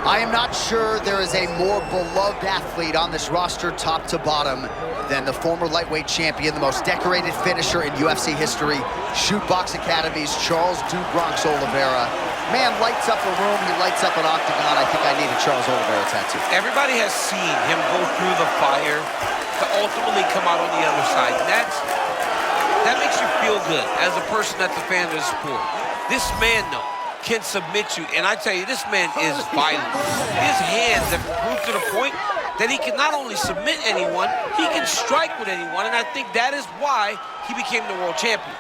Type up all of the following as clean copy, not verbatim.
I am not sure there is a more beloved athlete on this roster, top to bottom, than the former lightweight champion, the most decorated finisher in UFC history, Shoot Box Academy's Charles "Do Bronx" Oliveira. Man lights up a room, he lights up an octagon. I think I need a Charles Oliveira tattoo. Everybody has seen him go through the fire to ultimately come out on the other side. And that makes you feel good as a person that's a fan of the sport. This man, though, can submit you. And I tell you, this man is violent. His hands have improved to the point that he can not only submit anyone, he can strike with anyone. And I think that is why he became the world champion.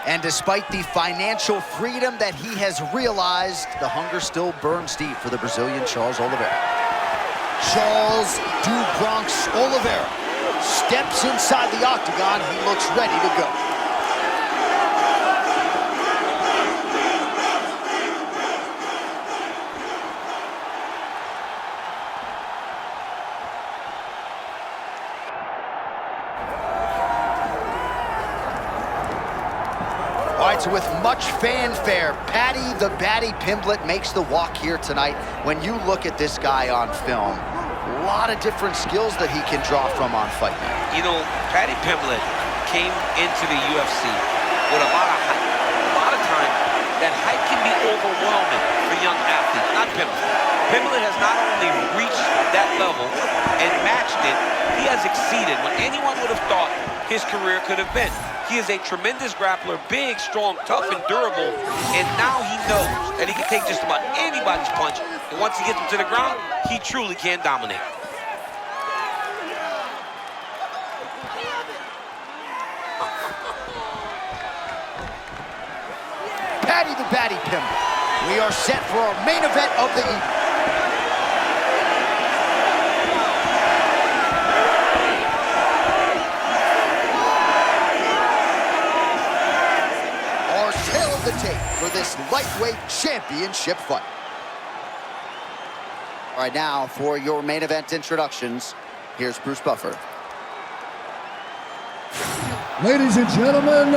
And despite the financial freedom that he has realized, the hunger still burns deep for the Brazilian Charles Oliveira. Charles "Do Bronx" Oliveira steps inside the octagon. He looks ready to go. All right, so with much fanfare, Paddy the Paddy Pimblett makes the walk here tonight. When you look at this guy on film, a lot of different skills that he can draw from on Fight Night. You know, Paddy Pimblett came into the UFC with a lot of hype. A lot of times, that hype can be overwhelming for young athletes, not Pimblett. Pimblett has not only reached that level and matched it, he has exceeded what anyone would have thought his career could have been. He is a tremendous grappler, big, strong, tough, and durable, and now he knows that he can take just about anybody's punch, and once he gets him to the ground, he truly can dominate. Paddy the Paddy Pimblett. We are set for our main event of the evening. The tape for this lightweight championship fight. All right, now for your main event introductions, here's Bruce Buffer. Ladies and gentlemen,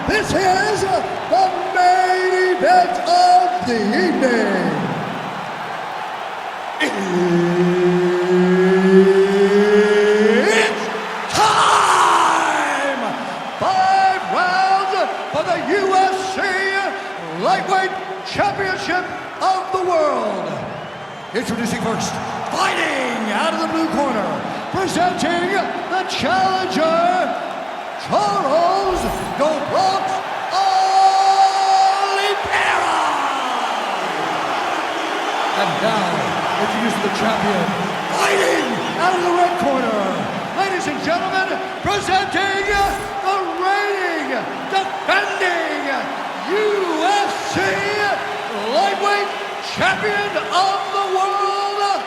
this is the main event of the evening. It's time! 5 rounds for the UFC Lightweight Championship of the World. Introducing first, fighting out of the blue corner, presenting the challenger, Charles "Do Bronx" Oliveira. And now, introducing the champion, fighting out of the red corner, ladies and gentlemen, presenting the reigning, defending UFC Lightweight Champion of the World,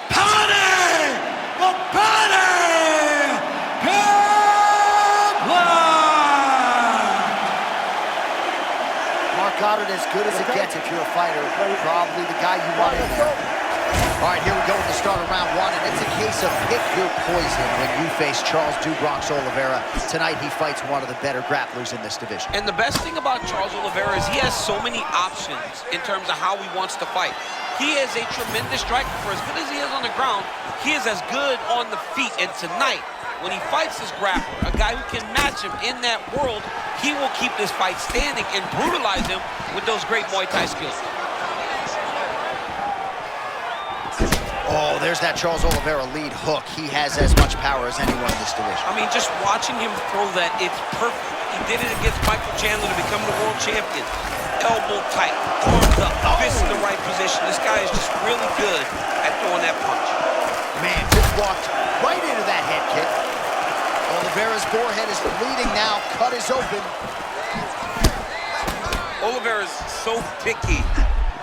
Paddy the Paddy Pimblett. Mark Goddard, as good as it gets if you're a fighter, probably the guy you want in there. All right, here we go with the start of round 1, and it's a case of pick your poison when you face Charles "Do Bronx" Oliveira. Tonight, he fights one of the better grapplers in this division. And the best thing about Charles Oliveira is he has so many options in terms of how he wants to fight. He is a tremendous striker. For as good as he is on the ground, he is as good on the feet. And tonight, when he fights this grappler, a guy who can match him in that world, he will keep this fight standing and brutalize him with those great Muay Thai skills. Oh, there's that Charles Oliveira lead hook. He has as much power as anyone in this division. I mean, just watching him throw that, it's perfect. He did it against Michael Chandler to become the world champion. Elbow tight, arms up, fist in the right position. This guy is just really good at throwing that punch. Man, just walked right into that head kick. Oliveira's forehead is bleeding now. Cut is open. Oliveira is so picky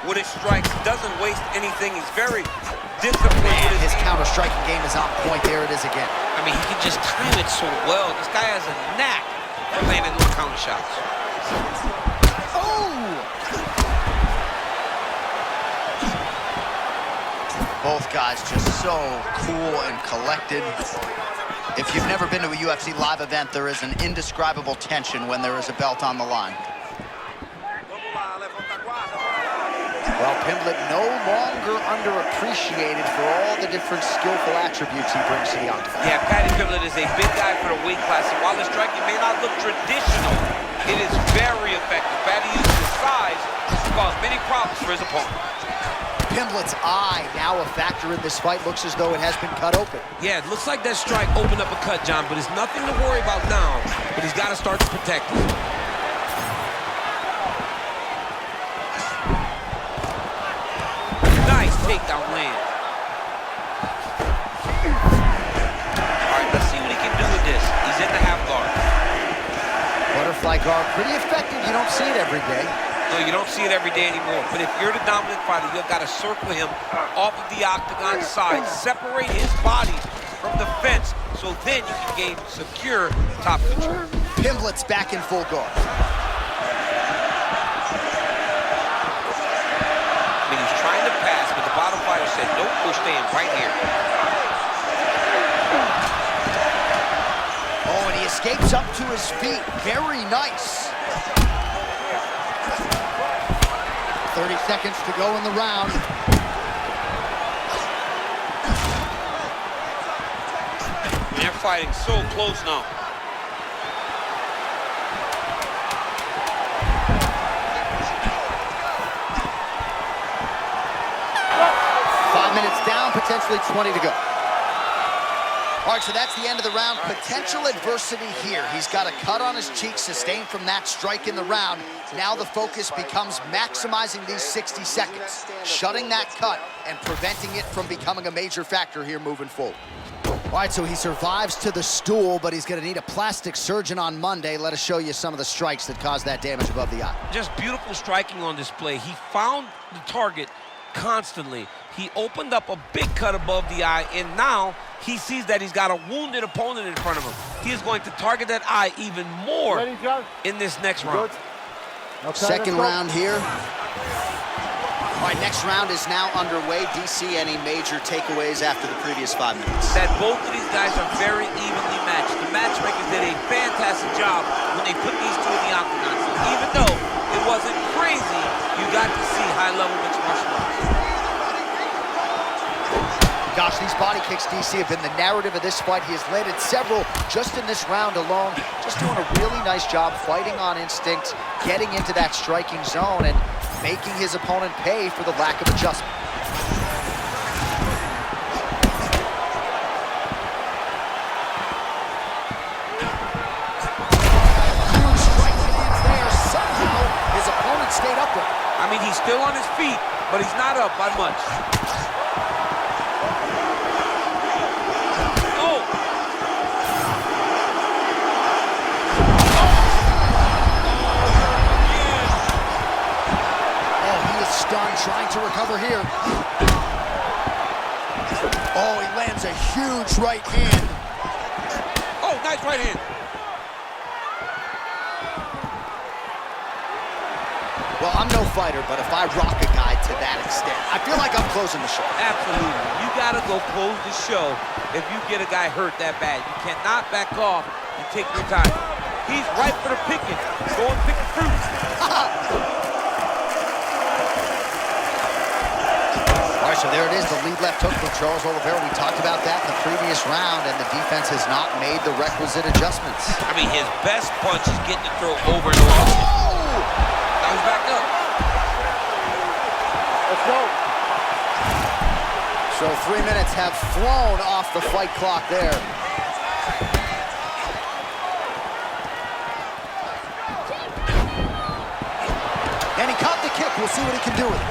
with his strikes. Doesn't waste anything. He's very disciplined. Man, his counter-striking game is on point. There it is again. I mean, he can just time it so well. This guy has a knack for landing those counter shots. Oh! Both guys just so cool and collected. If you've never been to a UFC live event, there is an indescribable tension when there is a belt on the line. Well, Pimblett no longer underappreciated for all the different skillful attributes he brings to the octagon. Yeah, Paddy Pimblett is a big guy for the weight class, and while the striking may not look traditional, it is very effective. Paddy uses his size to cause many problems for his opponent. Pimblett's eye now a factor in this fight. Looks as though it has been cut open. Yeah, it looks like that strike opened up a cut, John, but it's nothing to worry about now, but he's got to start to protect it. Nice takedown land. All right, let's see what he can do with this. He's in the half guard. Butterfly guard, pretty effective. You don't see it every day. No, you don't see it every day anymore. But if you're the dominant fighter, you've got to circle him off of the octagon side, separate his body from the fence, so then you can gain secure top control. Pimblett's back in full guard. I mean, he's trying to pass, but the bottom fighter said, nope, we're staying right here. Oh, and he escapes up to his feet. Very nice. 30 seconds to go in the round. They're fighting so close now. Down, potentially 20 to go. All right, so that's the end of the round. Potential adversity here. He's got a cut on his cheek sustained from that strike in the round. Now the focus becomes maximizing these 60 seconds, shutting that cut and preventing it from becoming a major factor here moving forward. All right, so he survives to the stool, but he's going to need a plastic surgeon on Monday. Let us show you some of the strikes that caused that damage above the eye. Just beautiful striking on display. He found the target constantly. He opened up a big cut above the eye, and now he sees that he's got a wounded opponent in front of him. He is going to target that eye even more in this next round. Second round here. All right, next round is now underway. DC, any major takeaways after the previous 5 minutes? That both of these guys are very evenly matched. The matchmakers did a fantastic job when they put these two in the octagon. So even though it wasn't crazy, you got to see high-level mixed martial arts. Gosh, these body kicks, DC, have been the narrative of this fight. He has landed several just in this round alone. Just doing a really nice job fighting on instinct, getting into that striking zone, and making his opponent pay for the lack of adjustment. Huge strike lands there. Somehow, his opponent stayed upright. I mean, he's still on his feet, but he's not up by much. Trying to recover here. Oh, he lands a huge right hand. Oh, nice right hand. Well, I'm no fighter, but if I rock a guy to that extent, I feel like I'm closing the show. Absolutely. You got to go close the show if you get a guy hurt that bad. You cannot back off and take your time. He's right for the picking. Go and pick the fruit. All right, so there it is, the lead left hook from Charles Oliveira. We talked about that in the previous round, and the defense has not made the requisite adjustments. I mean, his best punch is getting the throw over and over. Oh! Now he's back up. Let's go. So 3 minutes have flown off the fight clock there. And he caught the kick. We'll see what he can do with it.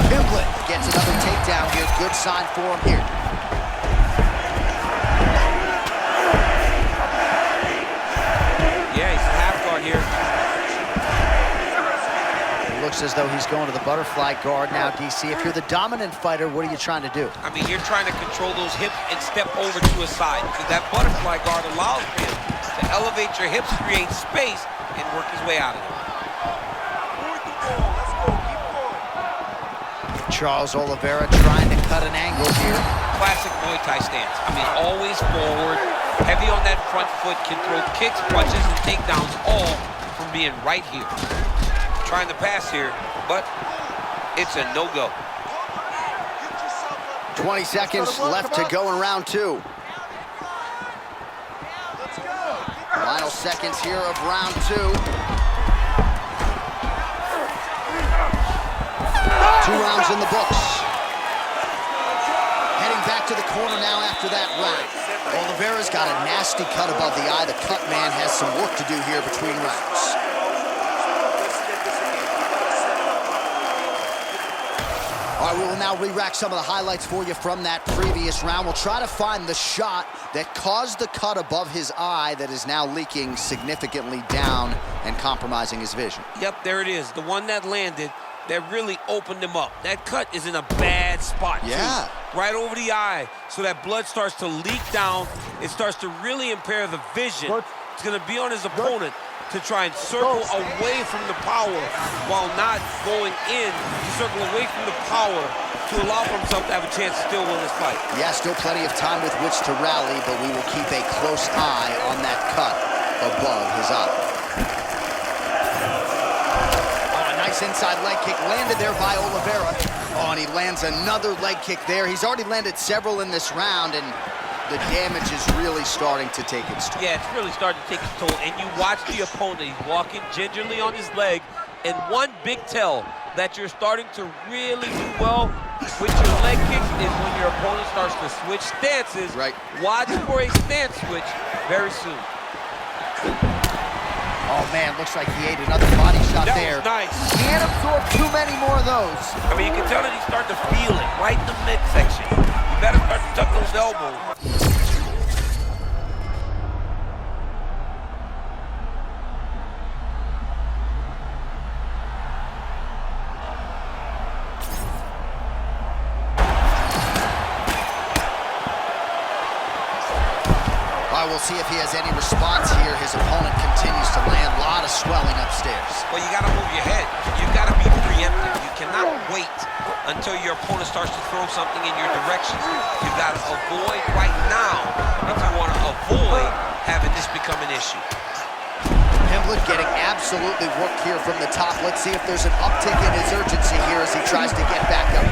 Pimblett gets another takedown here. Good sign for him here. Yeah, he's a half guard here. It looks as though he's going to the butterfly guard now, DC. If you're the dominant fighter, what are you trying to do? I mean, you're trying to control those hips and step over to a side, because that butterfly guard allows him to elevate your hips, create space, and work his way out of it. Charles Oliveira trying to cut an angle here. Classic Muay Thai stance. I mean, always forward, heavy on that front foot, can throw kicks, punches, and takedowns, all from being right here. Trying to pass here, but it's a no-go. 20 seconds left to go in round 2. Final seconds here of round 2. 2 rounds in the books. Heading back to the corner now after that round. Oliveira's got a nasty cut above the eye. The cut man has some work to do here between rounds. All right, we will now re-rack some of the highlights for you from that previous round. We'll try to find the shot that caused the cut above his eye that is now leaking significantly down and compromising his vision. Yep, there it is. The one that landed that really opened him up. That cut is in a bad spot, yeah, too. Right over the eye, so that blood starts to leak down. It starts to really impair the vision. It's going to be on his opponent to try and circle away from the power while not going in to circle away from the power to allow for himself to have a chance to still win this fight. Yeah, still plenty of time with which to rally, but we will keep a close eye on that cut above his eye. Oh, a nice inside leg kick landed there by Oliveira. Oh, and he lands another leg kick there. He's already landed several in this round, and the damage is really starting to take its toll. Yeah, it's really starting to take its toll. And you watch the opponent, he's walking gingerly on his leg. And one big tell that you're starting to really do well with your leg kicks is when your opponent starts to switch stances. Right. Watch for a stance switch very soon. Oh, man, looks like he ate another body shot there. That was nice. Can't absorb too many more of those. I mean, you can tell that he's starting to feel it right in the midsection. You better start to tuck those elbows. All right, we'll see if he has any response here. His opponent continues to land. A lot of swelling upstairs. Well, you got to move your head. You got to be preemptive. You cannot wait until your opponent starts to throw something in your direction. You got to avoid right now if you want to avoid having this become an issue. Pimblett getting absolutely worked here from the top. Let's see if there's an uptick in his urgency here as he tries to get back up.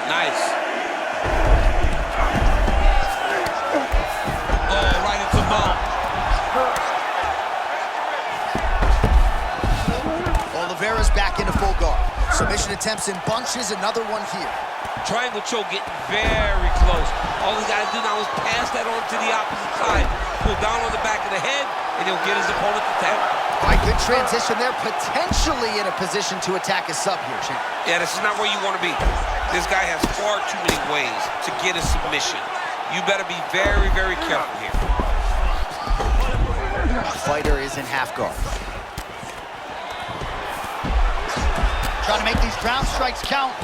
Nice. Oh, right into mount. Oliveira's back into full guard. Submission attempts in bunches, another one here. Triangle choke getting very close. All he got to do now is pass that on to the opposite side. Pull down on the back of the head, and he'll get his opponent to tap. All right, good transition there. Potentially in a position to attack his sub here, Shane. Yeah, this is not where you want to be. This guy has far too many ways to get a submission. You better be very, very careful here. Fighter is in half guard. Trying to make these ground strikes count.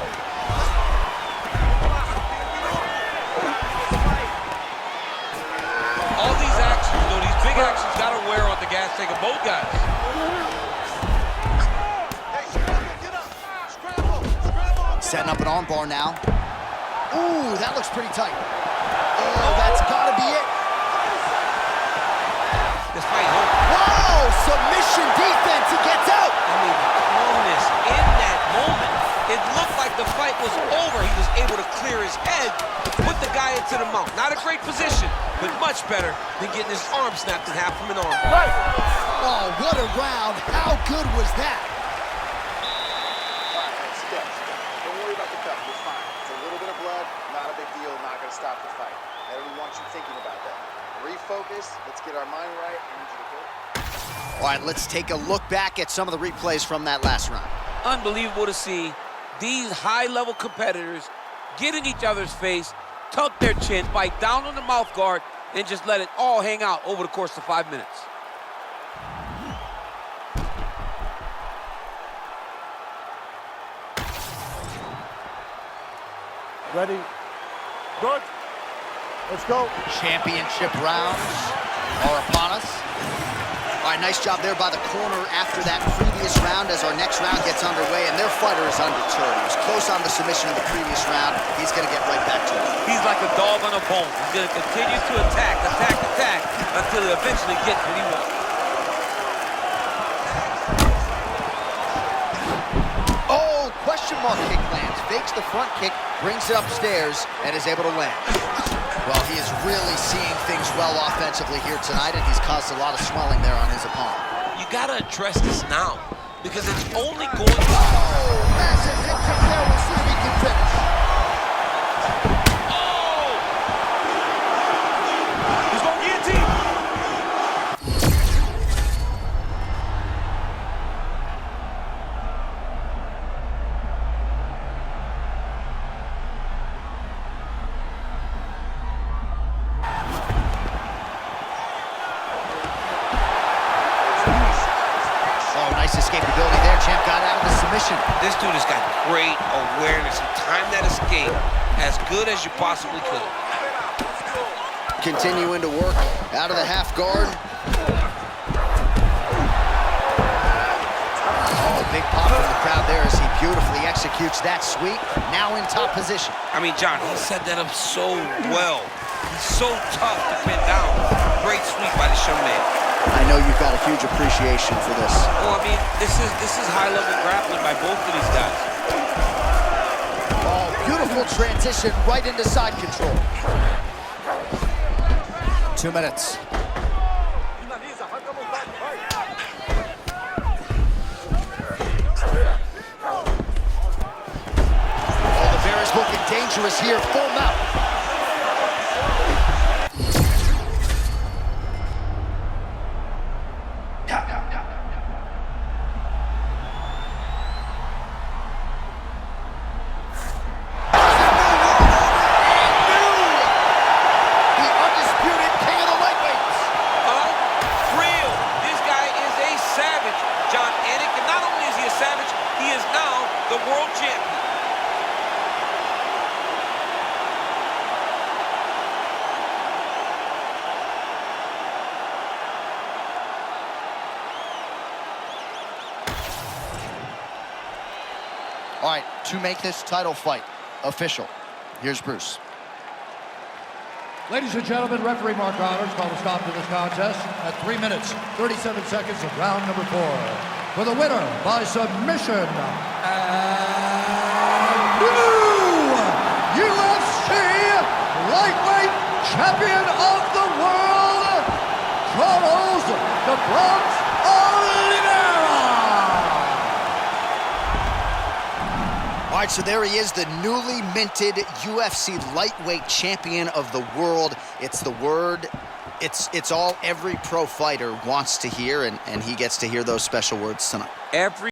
All these actions, though, these big actions got to wear on the gas tank of both guys. Setting up an arm bar now. Ooh, that looks pretty tight. Oh, that's gotta be it. This fight home. Whoa, submission defense, he gets out. I mean, calmness in that moment. It looked like the fight was over. He was able to clear his head, put the guy into the mount. Not a great position, but much better than getting his arm snapped in half from an arm bar. Oh, what a round. How good was that? Don't worry about the cut. You're fine. It's a little bit of blood, not a big deal, not going to stop the fight. I don't want you thinking about that. Refocus. Let's get our mind right. I need you to go. All right, let's take a look back at some of the replays from that last round. Unbelievable to see these high-level competitors get in each other's face, tuck their chin, bite down on the mouth guard, and just let it all hang out over the course of 5 minutes. Ready? Good. Let's go. Championship rounds are upon us. All right, nice job there by the corner after that previous round as our next round gets underway, and their fighter is undeterred. He was close on the submission in the previous round. He's going to get right back to it. He's like a dog on a bone. He's going to continue to attack until he eventually gets what he wants. trademark kick lands, fakes the front kick, brings it upstairs, and is able to land. Well, he is really seeing things well offensively here tonight, and he's caused a lot of swelling there on his opponent. You gotta address this now, because it's only going to... Oh, massive hip kick there. We'll see if he can finish. Oh! He's going guillotine! Nice escapability there. Champ got out of the submission. This dude has got great awareness. He timed that escape as good as you possibly could. Continuing to work out of the half guard. Oh, big pop from the crowd there as he beautifully executes that sweep. Now in top position. I mean, John, he set that up so well. He's so tough to pin down. Great sweep by this young man. I know you've got a huge appreciation for this. Well, I mean, this is high-level grappling by both of these guys. Oh, beautiful transition right into side control. 2 minutes. Oliveira's looking dangerous here, full mount. The world champion. All right, to make this title fight official, here's Bruce. Ladies and gentlemen, referee Mark Honors called a stop to this contest at 3 minutes, 37 seconds of round number 4. For the winner by submission, and new UFC lightweight champion of the world, Charles "The Bronx" Oliveira. All right, so there he is, the newly minted UFC lightweight champion of the world. It's the word, it's all every pro fighter wants to hear, and he gets to hear those special words tonight. Every